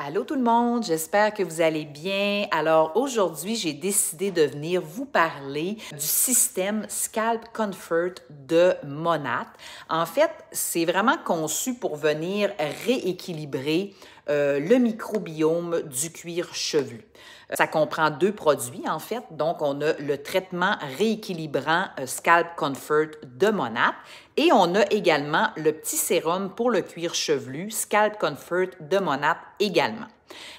Allô tout le monde, j'espère que vous allez bien. Alors aujourd'hui, j'ai décidé de venir vous parler du système Scalp Comfort de Monat. En fait, c'est vraiment conçu pour venir rééquilibrer le microbiome du cuir chevelu. Ça comprend deux produits, en fait. Donc, on a le traitement rééquilibrant Scalp Comfort de Monat et on a également le petit sérum pour le cuir chevelu Scalp Comfort de Monat également.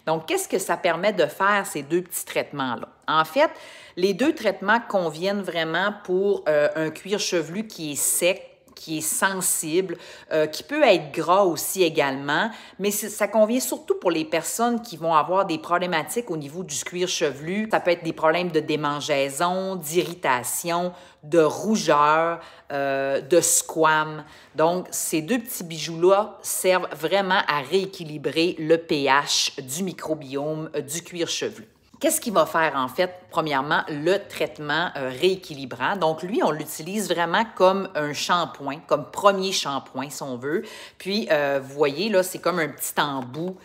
Donc, qu'est-ce que ça permet de faire, ces deux petits traitements-là? En fait, les deux traitements conviennent vraiment pour un cuir chevelu qui est sec, qui est sensible, qui peut être gras aussi également, mais ça convient surtout pour les personnes qui vont avoir des problématiques au niveau du cuir chevelu. Ça peut être des problèmes de démangeaison, d'irritation, de rougeur, de squam. Donc, ces deux petits bijoux-là servent vraiment à rééquilibrer le pH du microbiome du cuir chevelu. Qu'est-ce qu'il va faire en fait? Premièrement, le traitement rééquilibrant. Donc lui, on l'utilise vraiment comme un shampoing, comme premier shampoing si on veut. Puis, vous voyez, là, c'est comme un petit embout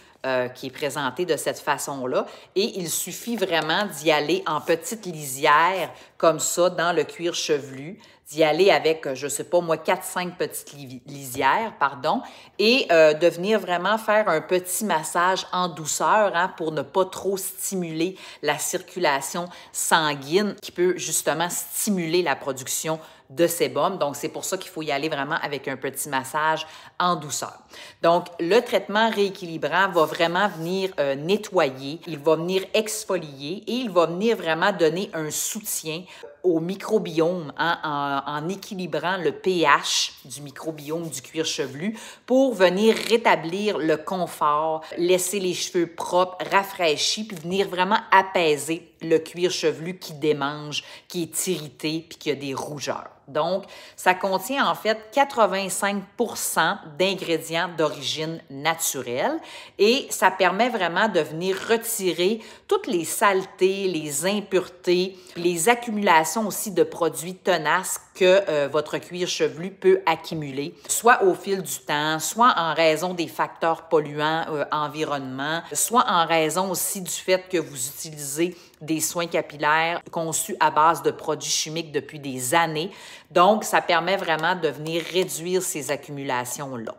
qui est présenté de cette façon-là. Et il suffit vraiment d'y aller en petite lisière, comme ça, dans le cuir chevelu, d'y aller avec, je ne sais pas moi, 4-5 petites lisières, pardon, et de venir vraiment faire un petit massage en douceur pour ne pas trop stimuler la circulation sanguine qui peut justement stimuler la production de sébum. Donc, c'est pour ça qu'il faut y aller vraiment avec un petit massage en douceur. Donc, le traitement rééquilibrant va vraiment venir nettoyer, il va venir exfolier et il va venir vraiment donner un soutien au microbiome en équilibrant le pH du microbiome du cuir chevelu pour venir rétablir le confort, laisser les cheveux propres, rafraîchis, puis venir vraiment apaiser le cuir chevelu qui démange, qui est irrité, puis qui a des rougeurs. Donc, ça contient en fait 85% d'ingrédients d'origine naturelle et ça permet vraiment de venir retirer toutes les saletés, les impuretés, les accumulations aussi de produits tenaces que votre cuir chevelu peut accumuler, soit au fil du temps, soit en raison des facteurs polluants environnement, soit en raison aussi du fait que vous utilisez des soins capillaires conçus à base de produits chimiques depuis des années. Donc, ça permet vraiment de venir réduire ces accumulations-là.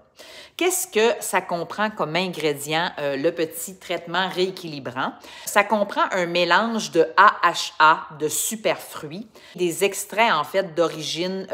Qu'est-ce que ça comprend comme ingrédient, le petit traitement rééquilibrant? Ça comprend un mélange de AHA, de superfruits, des extraits en fait d'origine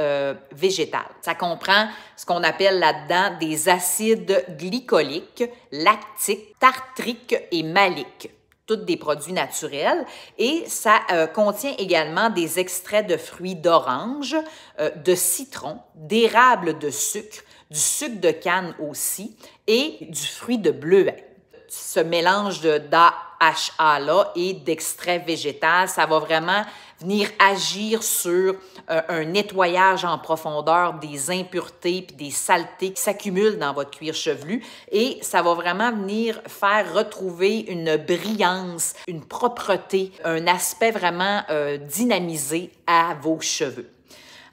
végétale. Ça comprend ce qu'on appelle là-dedans des acides glycoliques, lactiques, tartriques et maliques. Toutes des produits naturels et ça contient également des extraits de fruits d'orange, de citron, d'érable de sucre, du sucre de canne aussi et du fruit de bleuet. Ce mélange d'AHA-là et d'extrait végétal, ça va vraiment venir agir sur un nettoyage en profondeur des impuretés et des saletés qui s'accumulent dans votre cuir chevelu et ça va vraiment venir faire retrouver une brillance, une propreté, un aspect vraiment dynamisé à vos cheveux.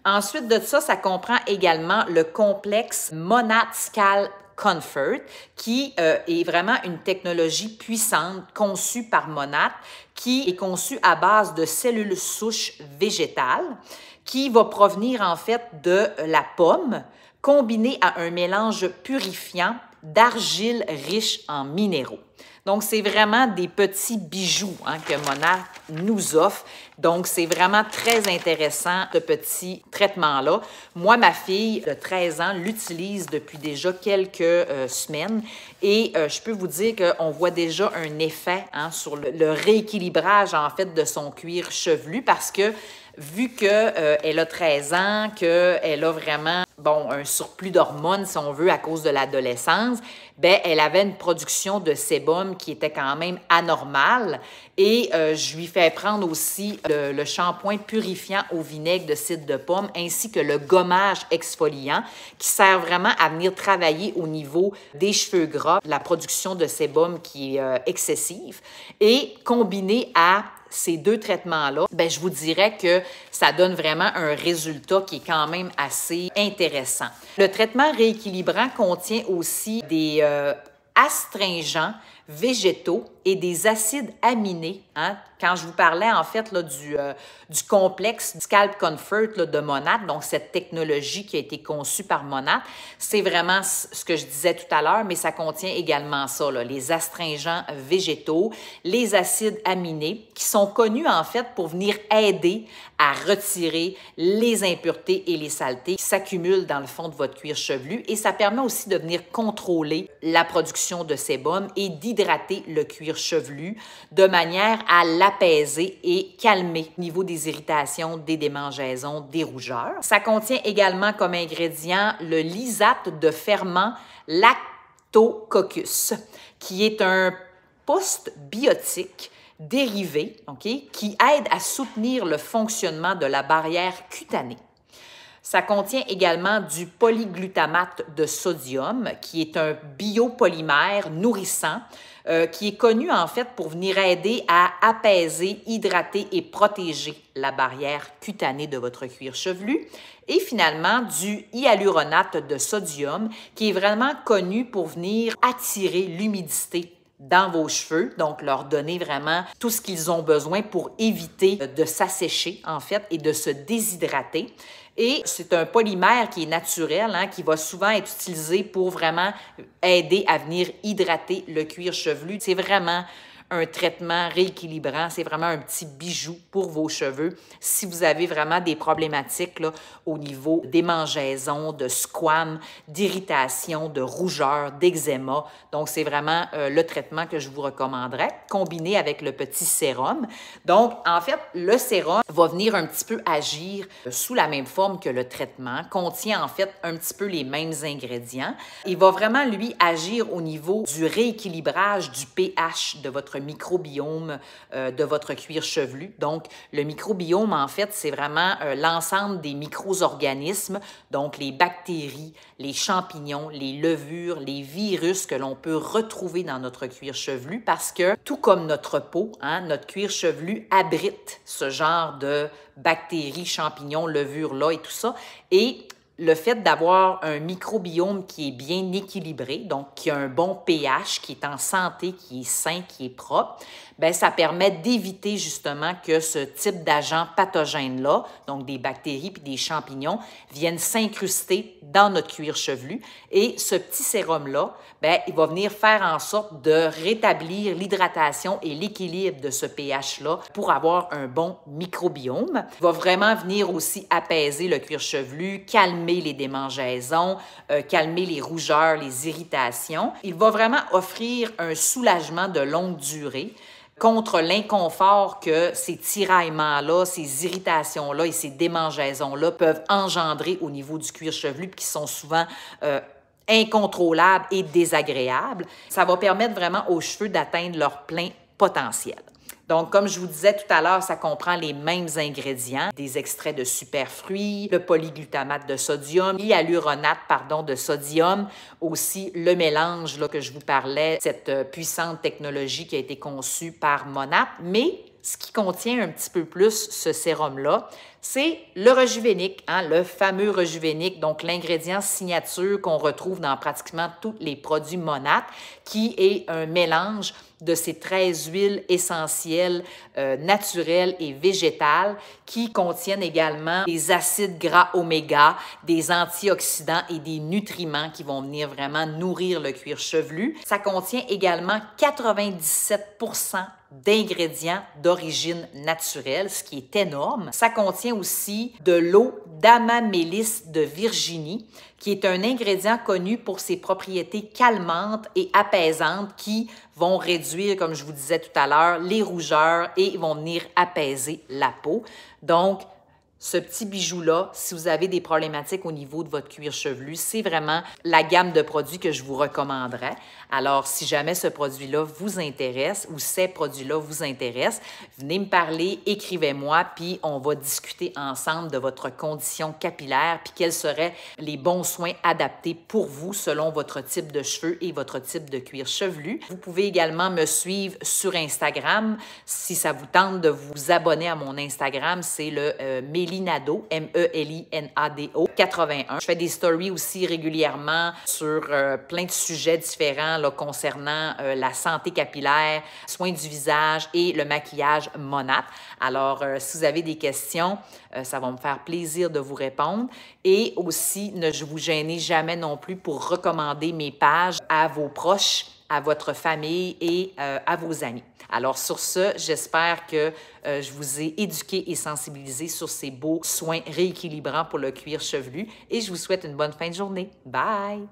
Ensuite de ça, ça comprend également le complexe Monat Scalp Comfort, qui est vraiment une technologie puissante conçue par Monat, qui est conçue à base de cellules souches végétales, qui va provenir en fait de la pomme, combinée à un mélange purifiant d'argile riche en minéraux. Donc, c'est vraiment des petits bijoux que Monat nous offre. Donc, c'est vraiment très intéressant, ce petit traitement-là. Moi, ma fille de 13 ans l'utilise depuis déjà quelques semaines et je peux vous dire qu'on voit déjà un effet sur le rééquilibrage, en fait, de son cuir chevelu parce que vu qu'elle a 13 ans, qu'elle a vraiment un surplus d'hormones, si on veut, à cause de l'adolescence, bien, elle avait une production de sébum qui était quand même anormale. Et je lui fais prendre aussi le shampoing purifiant au vinaigre de cidre de pomme ainsi que le gommage exfoliant qui sert vraiment à venir travailler au niveau des cheveux gras, la production de sébum qui est excessive. Et combiné à ces deux traitements-là, bien, je vous dirais que ça donne vraiment un résultat qui est quand même assez intéressant. Le traitement rééquilibrant contient aussi des astringents végétaux et des acides aminés. Hein? Quand je vous parlais en fait là, du complexe Scalp Comfort là, de Monat, donc cette technologie qui a été conçue par Monat, c'est vraiment ce que je disais tout à l'heure, mais ça contient également ça, là, les astringents végétaux, les acides aminés qui sont connus en fait pour venir aider à retirer les impuretés et les saletés qui s'accumulent dans le fond de votre cuir chevelu et ça permet aussi de venir contrôler la production de sébum et d'hydrater le cuir chevelu de manière à l'apaiser et calmer au niveau des irritations, des démangeaisons, des rougeurs. Ça contient également comme ingrédient le lysate de ferment Lactococcus, qui est un postbiotique dérivé, qui aide à soutenir le fonctionnement de la barrière cutanée. Ça contient également du polyglutamate de sodium, qui est un biopolymère nourrissant, qui est connu en fait pour venir aider à apaiser, hydrater et protéger la barrière cutanée de votre cuir chevelu. Et finalement, du hyaluronate de sodium, qui est vraiment connu pour venir attirer l'humidité dans vos cheveux, donc leur donner vraiment tout ce qu'ils ont besoin pour éviter de s'assécher, en fait, et de se déshydrater. Et c'est un polymère qui est naturel, hein, qui va souvent être utilisé pour vraiment aider à venir hydrater le cuir chevelu. C'est vraiment un traitement rééquilibrant. C'est vraiment un petit bijou pour vos cheveux. Si vous avez vraiment des problématiques là, au niveau des démangeaisons, de squam, d'irritation, de rougeur, d'eczéma. Donc, c'est vraiment le traitement que je vous recommanderais, combiné avec le petit sérum. Donc, en fait, le sérum va venir un petit peu agir sous la même forme que le traitement, contient en fait un petit peu les mêmes ingrédients. Il va vraiment, lui, agir au niveau du rééquilibrage du pH de votre microbiome de votre cuir chevelu. Donc, le microbiome, en fait, c'est vraiment l'ensemble des micro-organismes, donc les bactéries, les champignons, les levures, les virus que l'on peut retrouver dans notre cuir chevelu parce que, tout comme notre peau, hein, notre cuir chevelu abrite ce genre de bactéries, champignons, levures-là et tout ça. Et le fait d'avoir un microbiome qui est bien équilibré, donc qui a un bon pH, qui est en santé, qui est sain, qui est propre, bien, ça permet d'éviter justement que ce type d'agents pathogènes-là, donc des bactéries puis des champignons, viennent s'incruster dans notre cuir chevelu. Et ce petit sérum-là, bien, il va venir faire en sorte de rétablir l'hydratation et l'équilibre de ce pH-là pour avoir un bon microbiome. Il va vraiment venir aussi apaiser le cuir chevelu, calmer les démangeaisons, calmer les rougeurs, les irritations. Il va vraiment offrir un soulagement de longue durée contre l'inconfort que ces tiraillements-là, ces irritations-là et ces démangeaisons-là peuvent engendrer au niveau du cuir chevelu, qui sont souvent incontrôlables et désagréables. Ça va permettre vraiment aux cheveux d'atteindre leur plein potentiel. Donc, comme je vous disais tout à l'heure, ça comprend les mêmes ingrédients, des extraits de superfruits, le polyglutamate de sodium, l'hyaluronate, de sodium, aussi le mélange là, que je vous parlais, cette puissante technologie qui a été conçue par Monat, mais ce qui contient un petit peu plus ce sérum-là, c'est le Rejuvénique, hein, le fameux Rejuvénique, donc l'ingrédient signature qu'on retrouve dans pratiquement tous les produits Monat, qui est un mélange de ces 13 huiles essentielles naturelles et végétales qui contiennent également des acides gras oméga, des antioxydants et des nutriments qui vont venir vraiment nourrir le cuir chevelu. Ça contient également 97% d'ingrédients d'origine naturelle, ce qui est énorme. Ça contient aussi de l'eau d'Amamélis de Virginie, qui est un ingrédient connu pour ses propriétés calmantes et apaisantes qui vont réduire, comme je vous disais tout à l'heure, les rougeurs et vont venir apaiser la peau. Donc, ce petit bijou-là, si vous avez des problématiques au niveau de votre cuir chevelu, c'est vraiment la gamme de produits que je vous recommanderais. Alors, si jamais ce produit-là vous intéresse ou ces produits-là vous intéressent, venez me parler, écrivez-moi, puis on va discuter ensemble de votre condition capillaire, puis quels seraient les bons soins adaptés pour vous selon votre type de cheveux et votre type de cuir chevelu. Vous pouvez également me suivre sur Instagram. Si ça vous tente de vous abonner à mon Instagram, c'est le Melinado, Melinado 81. Je fais des stories aussi régulièrement sur plein de sujets différents là, concernant la santé capillaire, soins du visage et le maquillage Monat. Alors, si vous avez des questions, ça va me faire plaisir de vous répondre. Et aussi, ne vous gênez jamais non plus pour recommander mes pages à vos proches, à votre famille et à vos amis. Alors sur ce, j'espère que je vous ai éduqué et sensibilisé sur ces beaux soins rééquilibrants pour le cuir chevelu et je vous souhaite une bonne fin de journée. Bye!